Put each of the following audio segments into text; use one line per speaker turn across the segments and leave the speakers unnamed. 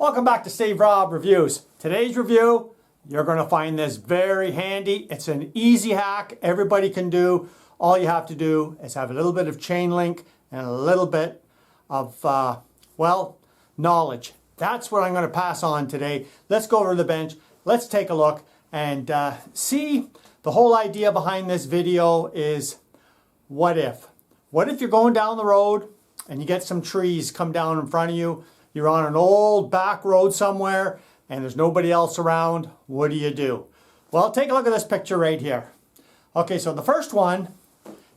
Welcome back to Steve Rob Reviews. Today's review, you're going to find this very handy. It's an easy hack everybody can do. All you have to do is have a little bit of chain link and a little bit of, knowledge. That's what I'm going to pass on today. Let's go over to the bench. Let's take a look and see. The whole idea behind this video is what if? What if you're going down the road and you get some trees come down in front of you? You're on an old back road somewhere and there's nobody else around. What do you do? Well, take a look at this picture right here. Okay, so the first one,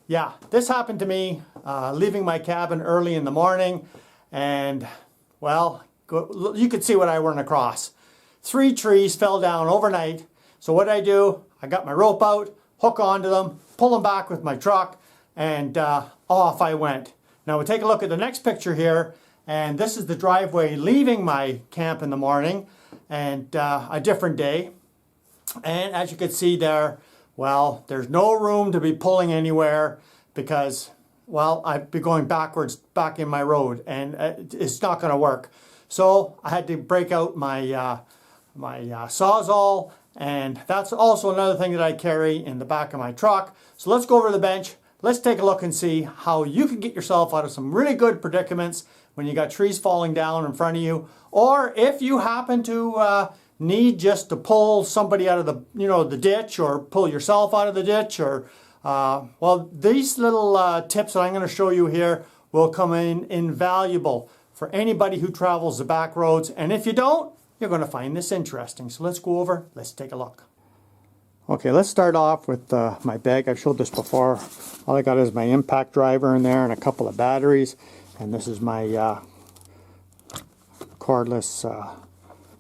this happened to me leaving my cabin early in the morning, and well, you could see what I run across. 3 trees fell down overnight. So what did I do? I got my rope out, hook onto them, pull them back with my truck, and off I went. Now we'll take a look at the next picture here. And this is the driveway leaving my camp in the morning, and a different day. And as you can see there, well, there's no room to be pulling anywhere because, well, I'd be going backwards back in my road, and it's not going to work. So I had to break out my Sawzall, and that's also another thing that I carry in the back of my truck. So let's go over to the bench. Let's take a look and see how you can get yourself out of some really good predicaments when you got trees falling down in front of you, or if you happen to need just to pull somebody out of the ditch, or pull yourself out of the ditch, or well, these little tips that I'm going to show you here will come in invaluable for anybody who travels the back roads. And if you don't, you're going to find this interesting. So let's go over, let's take a look. Okay, let's start off with my bag. I've showed this before. All I got is my impact driver in there and a couple of batteries. And this is my cordless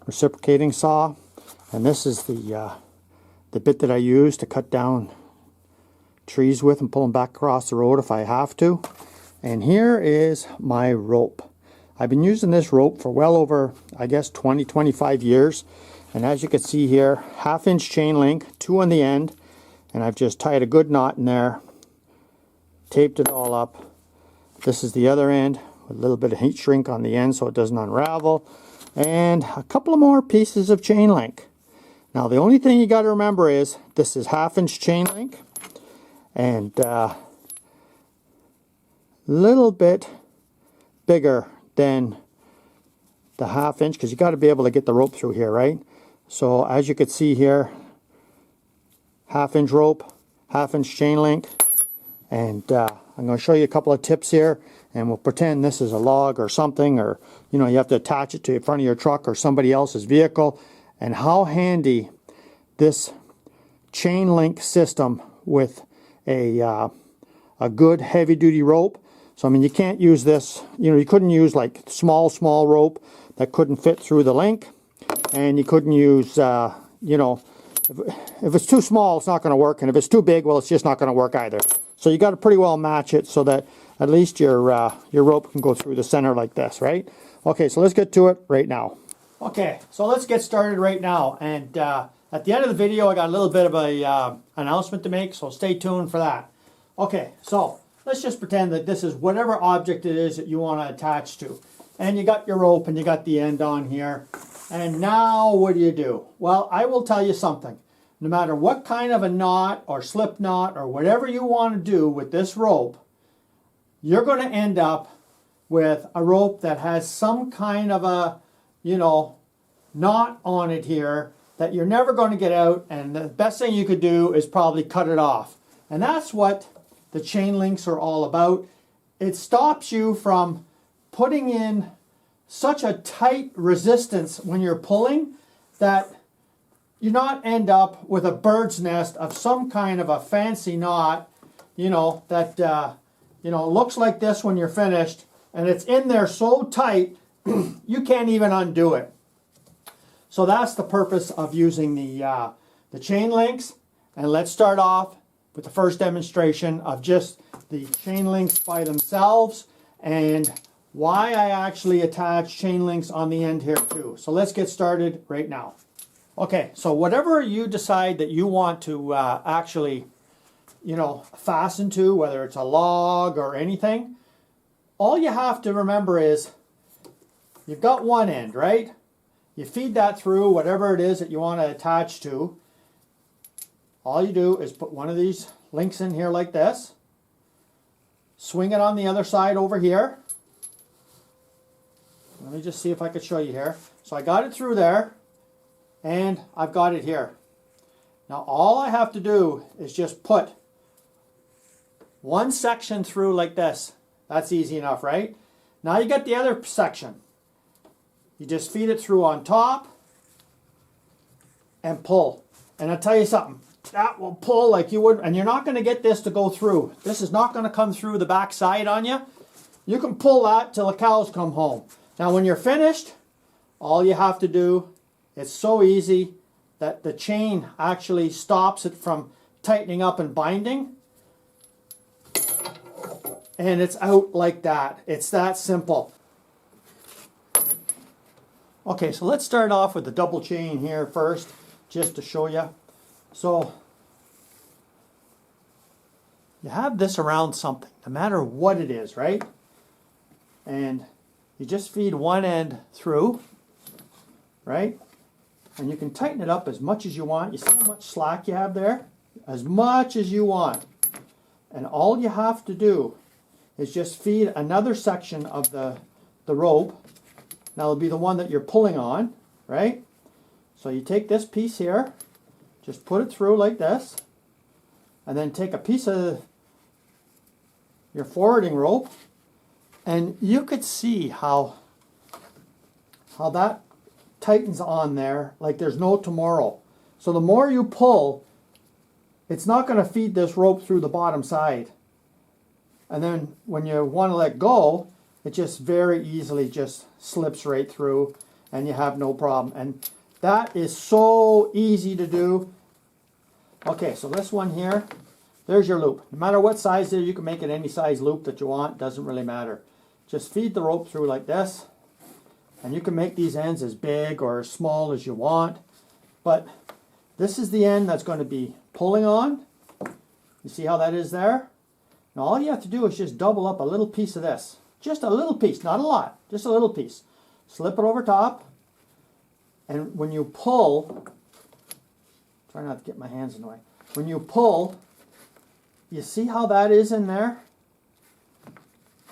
reciprocating saw. And this is the bit that I use to cut down trees with and pull them back across the road if I have to. And here is my rope. I've been using this rope for well over, I guess, 20-25 years. And as you can see here, 1/2-inch chain link, 2 on the end, and I've just tied a good knot in there, taped it all up. This is the other end with a little bit of heat shrink on the end so it doesn't unravel, and a couple of more pieces of chain link. Now the only thing you got to remember is this is 1/2-inch chain link, and little bit bigger than the 1/2-inch, because you got to be able to get the rope through here, right? So as you can see here, 1/2-inch rope, 1/2-inch chain link, and I'm going to show you a couple of tips here, and we'll pretend this is a log or something, or you have to attach it to the front of your truck or somebody else's vehicle, and how handy this chain link system with a good heavy-duty rope. So I mean, you can't use this, you couldn't use like small rope that couldn't fit through the link, and you couldn't use, if it's too small, it's not going to work, and if it's too big, well, it's just not going to work either. So you got to pretty well match it so that at least your rope can go through the center like this, right? Okay, so let's get to it right now. Okay, so let's get started right now, and at the end of the video, I got a little bit of a announcement to make, so stay tuned for that. Okay, so let's just pretend that this is whatever object it is that you want to attach to. And you got your rope and you got the end on here. And now what do? Well, I will tell you something. No matter what kind of a knot or slip knot or whatever you want to do with this rope, you're going to end up with a rope that has some kind of a, knot on it here that you're never going to get out. And the best thing you could do is probably cut it off. And that's what the chain links are all about. It stops you from putting in such a tight resistance when you're pulling that you not end up with a bird's nest of some kind of a fancy knot, that looks like this when you're finished, and it's in there so tight you can't even undo it. So that's the purpose of using the chain links. And let's start off with the first demonstration of just the chain links by themselves, and why I actually attach chain links on the end here too. So let's get started right now. Okay, so whatever you decide that you want to actually, fasten to, whether it's a log or anything, all you have to remember is you've got one end, right? You feed that through whatever it is that you want to attach to. All you do is put one of these links in here like this. Swing it on the other side over here. Let me just see if I could show you here. So I got it through there, and I've got it here. Now all I have to do is just put one section through like this. That's easy enough, right? Now you get the other section. You just feed it through on top and pull. And I'll tell you something, that will pull like you would, and you're not going to get this to go through. This is not going to come through the back side on you. You can pull that till the cows come home. Now when you're finished, all you have to do, it's so easy that the chain actually stops it from tightening up and binding. And it's out like that. It's that simple. Okay, so let's start off with the double chain here first, just to show you. So you have this around something, no matter what it is, right? And you just feed one end through, right? And you can tighten it up as much as you want. You see how much slack you have there? As much as you want. And all you have to do is just feed another section of the rope. Now it'll be the one that you're pulling on, right? So you take this piece here, just put it through like this, and then take a piece of your forwarding rope, and you could see how that tightens on there like there's no tomorrow. So the more you pull, it's not going to feed this rope through the bottom side. And then when you want to let go, it just very easily just slips right through and you have no problem. And that is so easy to do. Okay, so this one here, there's your loop. No matter what size it is, you can make it any size loop that you want. Doesn't really matter. Just feed the rope through like this. And you can make these ends as big or as small as you want. But this is the end that's going to be pulling on. You see how that is there? Now all you have to do is just double up a little piece of this. Just a little piece, not a lot. Just a little piece. Slip it over top. And when you pull, try not to get my hands in the way. When you pull, you see how that is in there?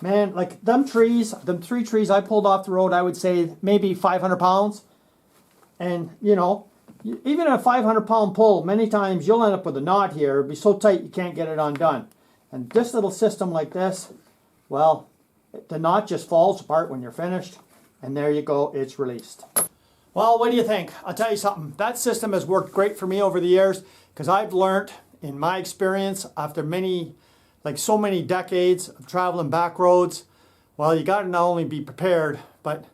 Man, like them trees, them 3 trees I pulled off the road, I would say maybe 500 pounds. And, you know, even a 500-pound pull, many times you'll end up with a knot here. It'll be so tight you can't get it undone. And this little system like this, well, the knot just falls apart when you're finished. And there you go, it's released. Well, what do you think? I'll tell you something. That system has worked great for me over the years because I've learned, in my experience, after many, like so many decades of traveling back roads, well, you got to not only be prepared, but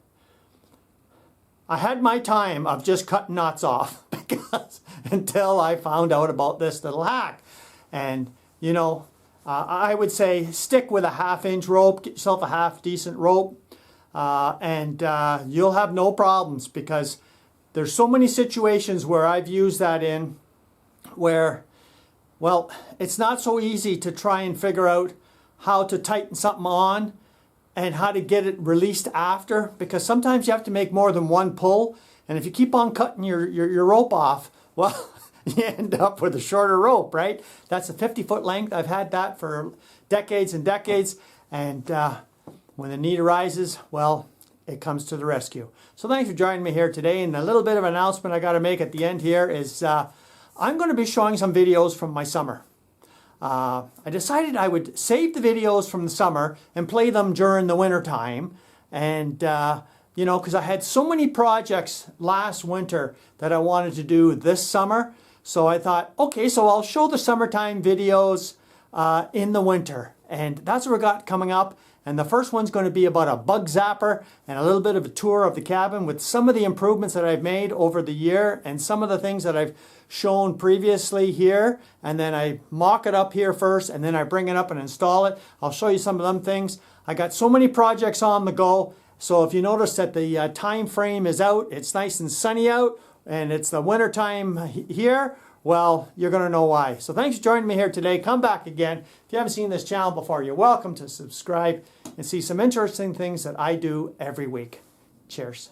I had my time of just cutting knots off because until I found out about this little hack. And, you know, I would say stick with a 1/2-inch rope, get yourself a half decent rope, and you'll have no problems because there's so many situations where I've used that in where, well, it's not so easy to try and figure out how to tighten something on and how to get it released after, because sometimes you have to make more than one pull, and if you keep on cutting your rope off, well, you end up with a shorter rope, right? That's a 50-foot length. I've had that for decades and decades, and when the need arises, well, it comes to the rescue. So thanks for joining me here today, and a little bit of an announcement I got to make at the end here is I'm going to be showing some videos from my summer. I decided I would save the videos from the summer and play them during the winter time, and you know, because I had so many projects last winter that I wanted to do this summer. So I thought, okay, so I'll show the summertime videos in the winter. And that's what we got coming up. And the first one's going to be about a bug zapper and a little bit of a tour of the cabin with some of the improvements that I've made over the year and some of the things that I've shown previously here. And then I mock it up here first and then I bring it up and install it. I'll show you some of them things. I got so many projects on the go. So if you notice that the time frame is out, it's nice and sunny out, and it's the winter time here, well, you're going to know why. So thanks for joining me here today. Come back again. If you haven't seen this channel before, you're welcome to subscribe and see some interesting things that I do every week. Cheers.